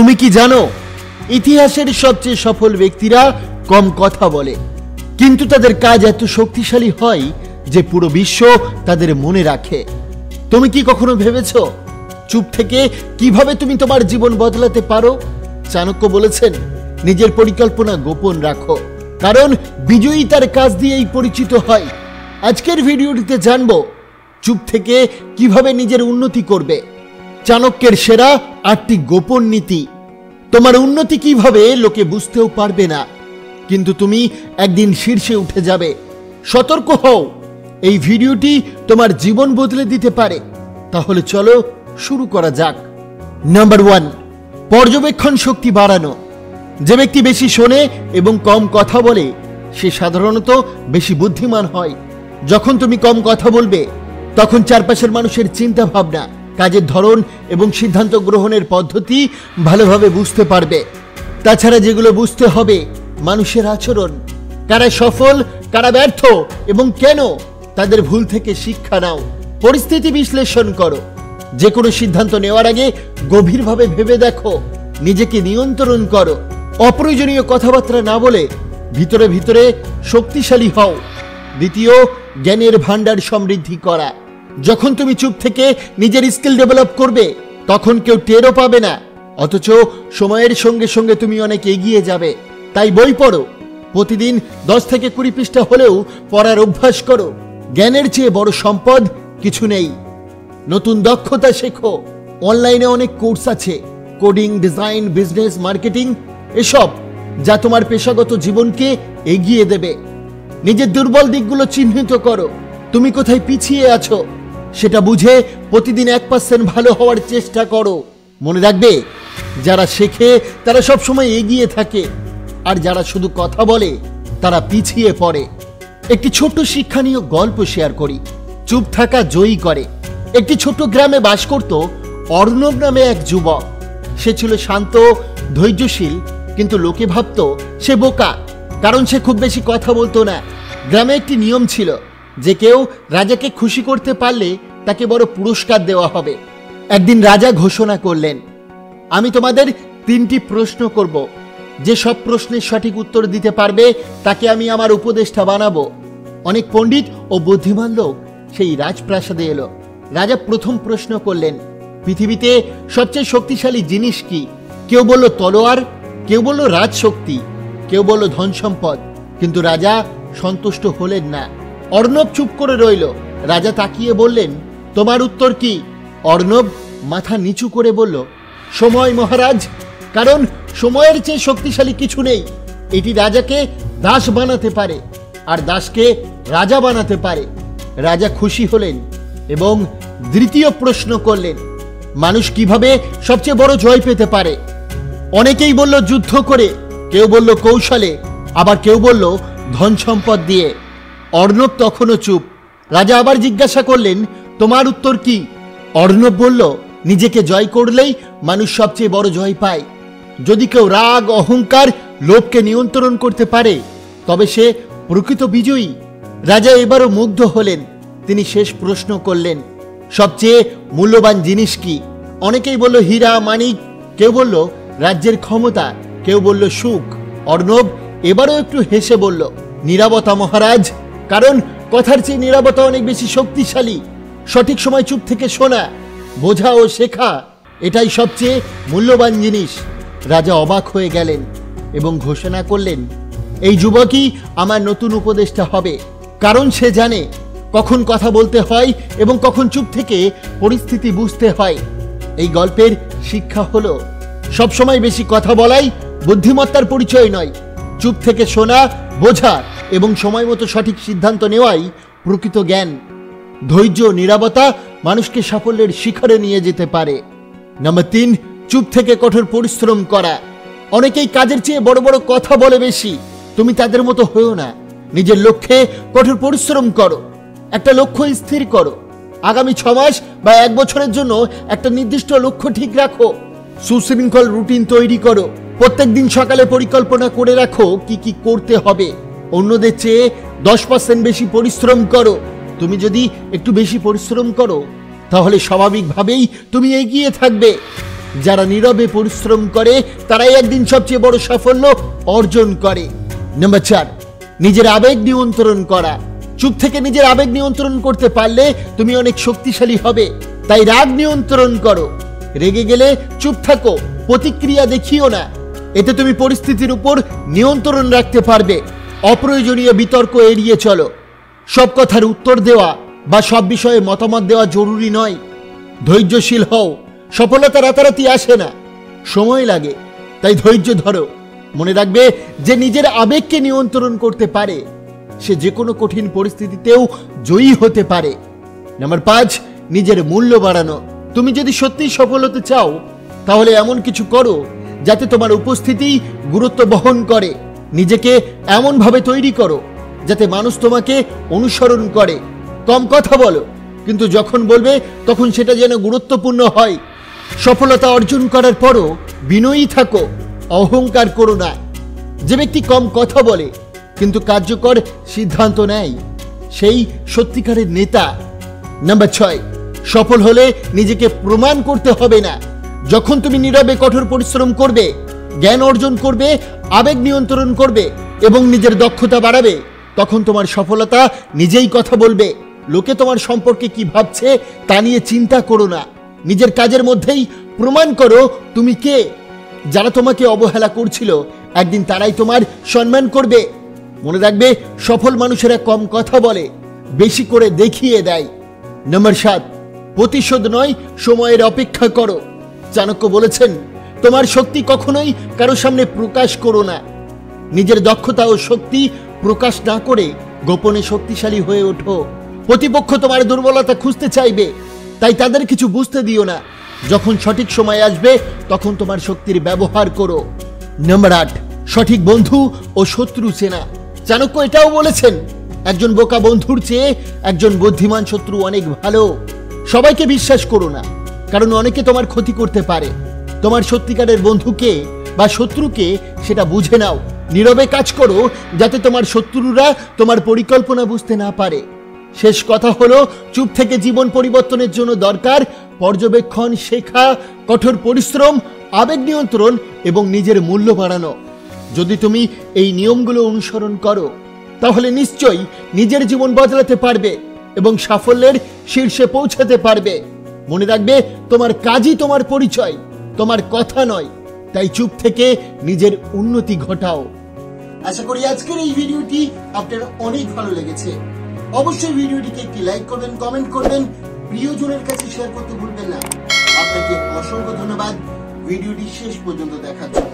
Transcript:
তুমি কি জানো ইতিহাসের সবচেয়ে সফল ব্যক্তিরা কম কথা বলে, কিন্তু তাদের কাজ এত শক্তিশালী হয় যে পুরো বিশ্ব তাদের মনে রাখে। তুমি কি কখনো ভেবেছো চুপ থেকে কিভাবে তুমি তোমার জীবন বদলাতে পারো? চাণক্য বলেছেন, নিজের পরিকল্পনা গোপন রাখো, কারণ বিজয়ী তার কাজ দিয়েই পরিচিত হয়। আজকের ভিডিওটিতে জানবো চুপ থেকে কিভাবে নিজের উন্নতি করবে, চাণক্যের সেরা 8টি গোপন নীতি। তোমার উন্নতি কিভাবে লোকে বুঝতেও পারবে না, কিন্তু তুমি একদিন শীর্ষে উঠে যাবে। সতর্ক হও, এই ভিডিওটি তোমার জীবন বদলে দিতে পারে। তাহলে চলো শুরু করা যাক। নাম্বার 1, পর্যবেক্ষণ শক্তি বাড়ানো। যে ব্যক্তি বেশি শোনে এবং কম কথা বলে সে সাধারণত বেশি বুদ্ধিমান হয়। যখন তুমি কম কথা বলবে তখন চারপাশের মানুষের চিন্তা ভাবনা, কাজের ধরন এবং সিদ্ধান্ত গ্রহণের পদ্ধতি ভালোভাবে বুঝতে পারবে। তাছাড়া যেগুলো বুঝতে হবে, মানুষের আচরণ, কারা সফল কারা ব্যর্থ এবং কেন, তাদের ভুল থেকে শিক্ষা নাও। পরিস্থিতি বিশ্লেষণ করো। যে কোনো সিদ্ধান্ত নেওয়ার আগে গভীরভাবে ভেবে দেখো। নিজেকে নিয়ন্ত্রণ করো। অপ্রয়োজনীয় কথাবার্তা না বলে ভিতরে ভিতরে শক্তিশালী হও। দ্বিতীয়, জ্ঞানের ভান্ডার সমৃদ্ধি করা। যখন তুমি চুপ থেকে নিজের স্কিল ডেভেলপ করবে তখন কেউ টেরও পাবে না, অথচ সময়ের সঙ্গে সঙ্গে তুমি অনেক এগিয়ে যাবে। তাই বই পড়ো। প্রতিদিন 10 থেকে 20 পৃষ্ঠা হলেও পড়ার অভ্যাস করো। জ্ঞানের চেয়ে বড় সম্পদ কিছু নেই। নতুন দক্ষতা শেখো। অনলাইনে অনেক কোর্স আছে, কোডিং, ডিজাইন, বিজনেস, মার্কেটিং, এসব যা তোমার পেশাগত জীবনকে এগিয়ে দেবে। নিজের দুর্বল দিকগুলো চিহ্নিত করো। তুমি কোথায় পিছিয়ে আছো সেটা বুঝে প্রতিদিন 1% ভালো হওয়ার চেষ্টা করো। মনে রাখবে, যারা শেখে তারা সবসময় এগিয়ে থাকে, আর যারা শুধু কথা বলে তারা পিছিয়ে পড়ে। একটি ছোট্ট শিক্ষণীয় গল্প শেয়ার করি। চুপ থাকা জয়ী করে। একটি ছোট্ট গ্রামে বাস করত অর্ণব নামে এক যুবক। সে ছিল শান্ত, ধৈর্যশীল, কিন্তু লোকে ভাবত সে বোকা, কারণ সে খুব বেশি কথা বলতো না। গ্রামে একটি নিয়ম ছিল যে কেউ রাজাকে খুশি করতে পারলে তাকে বড় পুরস্কার দেওয়া হবে। একদিন রাজা ঘোষণা করলেন, আমি তোমাদের 3টি প্রশ্ন করব। যে সব প্রশ্নের সঠিক উত্তর দিতে পারবে তাকে আমি আমার উপদেষ্টা বানাবো। অনেক পণ্ডিত ও বুদ্ধিমান লোক সেই রাজপ্রাসাদে এলো। রাজা প্রথম প্রশ্ন করলেন, পৃথিবীতে সবচেয়ে শক্তিশালী জিনিস কি? কেউ বলল তলোয়ার, কেউ বলল রাজশক্তি, কেউ বলল ধন সম্পদ। কিন্তু রাজা সন্তুষ্ট হলেন না। অর্ণব চুপ করে রইল। রাজা তাকিয়ে বললেন, তোমার উত্তর কি? অর্ণব মাথা নিচু করে বলল, সময় মহারাজ, কারণ সময়ের চেয়ে শক্তিশালী কিছু নেই। এটি রাজাকে দাস বানাতে পারে, আর দাসকে রাজা বানাতে পারে। রাজা খুশি হলেন এবং দ্বিতীয় প্রশ্ন করলেন, মানুষ কিভাবে সবচেয়ে বড় জয় পেতে পারে? অনেকেই বলল যুদ্ধ করে, কেউ বলল কৌশলে, আবার কেউ বলল ধন সম্পদ দিয়ে। অর্ণব তখনও চুপ। রাজা আবার জিজ্ঞাসা করলেন, তোমার উত্তর কি? অর্ণব বলল, নিজেকে জয় করলেই মানুষ সবচেয়ে বড় জয় পায়। যদি কেউ রাগ, অহংকার, লোভকে নিয়ন্ত্রণ করতে পারে তবে সে প্রকৃত বিজয়ী। রাজা এবারও মুগ্ধ হলেন। তিনি শেষ প্রশ্ন করলেন, সবচেয়ে মূল্যবান জিনিস কি? অনেকেই বলল হীরা, মানিক, কেউ বলল রাজ্যের ক্ষমতা, কেউ বলল সুখ। অর্ণব এবারও একটু হেসে বলল, নীরবতা মহারাজ, কারণ কথার চেয়ে নীরবতা অনেক বেশি শক্তিশালী। সঠিক সময় চুপ থেকে শোনা, বোঝা ও শেখা, এটাই সবচেয়ে মূল্যবান জিনিস। রাজা অবাক হয়ে গেলেন এবং ঘোষণা করলেন, এই যুবকই আমার নতুন উপদেষ্টা হবে, কারণ সে জানে কখন কথা বলতে হয় এবং কখন চুপ থেকে পরিস্থিতি বুঝতে হয়। এই গল্পের শিক্ষা হলো, সবসময় বেশি কথা বলাই বুদ্ধিমত্তার পরিচয় নয়। চুপ থেকে শোনা, বোঝা এবং সময় মতো সঠিক সিদ্ধান্ত নেওয়াই প্রকৃত জ্ঞান। ধৈর্য, নীরবতা মানুষকে সাফল্যের শিখরে নিয়ে যেতে পারে। নাম্বার 3, চুপ থেকে কঠোর পরিশ্রম করা। অনেকেই কাজের চেয়ে বড় বড় কথা বলে বেশি। তুমি তাদের মতো হয়েও না। নিজের লক্ষ্যে কঠোর পরিশ্রম করো। একটা লক্ষ্য স্থির করো। আগামী 6 মাস বা 1 বছরের জন্য একটা নির্দিষ্ট লক্ষ্য ঠিক রাখো। সুশৃঙ্খল রুটিন তৈরি করো। প্রত্যেক দিন সকালে পরিকল্পনা করে রাখো কি কি করতে হবে। অন্যদের চেয়ে 10% বেশি পরিশ্রম করো। তুমি যদি একটু বেশি পরিশ্রম করো তাহলে স্বাভাবিকভাবেই তুমি এগিয়ে থাকবে। যারা নীরবে পরিশ্রম করে তারাই একদিন সবচেয়ে বড় সাফল্য অর্জন করে। নাম্বার 4, নিজের আবেগ নিয়ন্ত্রণ করা। চুপ থেকে নিজের আবেগ নিয়ন্ত্রণ করতে পারলে তুমি অনেক শক্তিশালী হবে। তাই রাগ নিয়ন্ত্রণ করো। রেগে গেলে চুপ থাকো, প্রতিক্রিয়া দেখিও না। এতে তুমি পরিস্থিতির উপর নিয়ন্ত্রণ রাখতে পারবে। অপ্রয়োজনীয় বিতর্ক এড়িয়ে চলো। সব কথার উত্তর দেওয়া বা সব বিষয়ে মতামত দেওয়া জরুরি নয়। ধৈর্যশীল হও। সফলতা রাতারাতি আসে না, সময় লাগে। তাই ধৈর্য ধরো। মনে রাখবে, যে নিজের আবেগকে নিয়ন্ত্রণ করতে পারে সে যে কোনো কঠিন পরিস্থিতিতেও জয়ী হতে পারে। নাম্বার 5, নিজের মূল্য বাড়ানো। তুমি যদি সত্যিই সফল হতে চাও তাহলে এমন কিছু করো যাতে তোমার উপস্থিতি গুরুত্ব বহন করে। নিজেকে এমনভাবে তৈরি করো যাতে মানুষ তোমাকে অনুসরণ করে। কম কথা বলো, কিন্তু যখন বলবে তখন সেটা যেন গুরুত্বপূর্ণ হয়। সফলতা অর্জন করার পরও বিনয়ী থাকো, অহংকার করো না। যে ব্যক্তি কম কথা বলে কিন্তু কার্যকর সিদ্ধান্ত নেয় সেই সত্যিকারের নেতা। নাম্বার 6, সফল হলে নিজেকে প্রমাণ করতে হবে না। যখন তুমি নীরবে কঠোর পরিশ্রম করবে, জ্ঞান অর্জন করবে, আবেগ নিয়ন্ত্রণ করবে এবং নিজের দক্ষতা বাড়াবে, তখন তোমার সফলতা নিজেই কথা বলবে। লোকে তোমার সম্পর্কে কি ভাবছে তা নিয়ে চিন্তা করো না। নিজের কাজের মধ্যেই প্রমাণ করো তুমি কে। যারা তোমাকে অবহেলা করছিল একদিন তারাই তোমার সম্মান করবে। মনে রাখবে, সফল মানুষেরা কম কথা বলে, বেশি করে দেখিয়ে দেয়। নাম্বার 7, প্রতিশোধ নয়, সময়ের অপেক্ষা করো। চাণক্য বলেছেন, তোমার শক্তি কখনোই কারো সামনে প্রকাশ করো না। নিজের দক্ষতা ও শক্তি প্রকাশ না করে গোপনে শক্তিশালী হয়ে ওঠো। প্রতিপক্ষ তোমার দুর্বলতা খুঁজতে চাইবে, তাই তাদের কিছু বুঝতে দিও না। যখন সঠিক সময় আসবে তখন তোমার শক্তির ব্যবহার করো। নাম্বার 8, সঠিক বন্ধু ও শত্রু চেনা। চাণক্য এটাও বলেছেন, একজন বোকা বন্ধুর চেয়ে একজন বুদ্ধিমান শত্রু অনেক ভালো। সবাইকে বিশ্বাস করো না, কারণ অনেকে তোমার ক্ষতি করতে পারে। তোমার সত্যিকারের বন্ধুকে বা শত্রুকে সেটা বুঝে নাও। নীরবে কাজ করো যাতে তোমার শত্রুরা তোমার পরিকল্পনা বুঝতে না পারে। শেষ কথা হলো, চুপ থেকে জীবন পরিবর্তনের জন্য দরকার পর্যবেক্ষণ, শেখা, কঠোর পরিশ্রম, আবেগ নিয়ন্ত্রণ এবং নিজের মূল্য বাড়ানো। যদি তুমি এই নিয়মগুলো অনুসরণ করো তাহলে নিশ্চয়ই নিজের জীবন বদলাতে পারবে এবং সাফল্যের শীর্ষে পৌঁছাতে পারবে। মনে রাখবে, তোমার কাজই তোমার পরিচয়, তোমার কথা নয়। তাই চুপ থেকে নিজের উন্নতি ঘটাও। আশা করি আজকের এই ভিডিওটি আপনার অনেক ভালো লেগেছে। অবশ্যই ভিডিওটিকে একটি লাইক করবেন, কমেন্ট করবেন, প্রিয়জনের কাছে শেয়ার করতে ভুলবেন না। আপনাকে অসংখ্য ধন্যবাদ ভিডিওটি শেষ পর্যন্ত দেখার জন্য।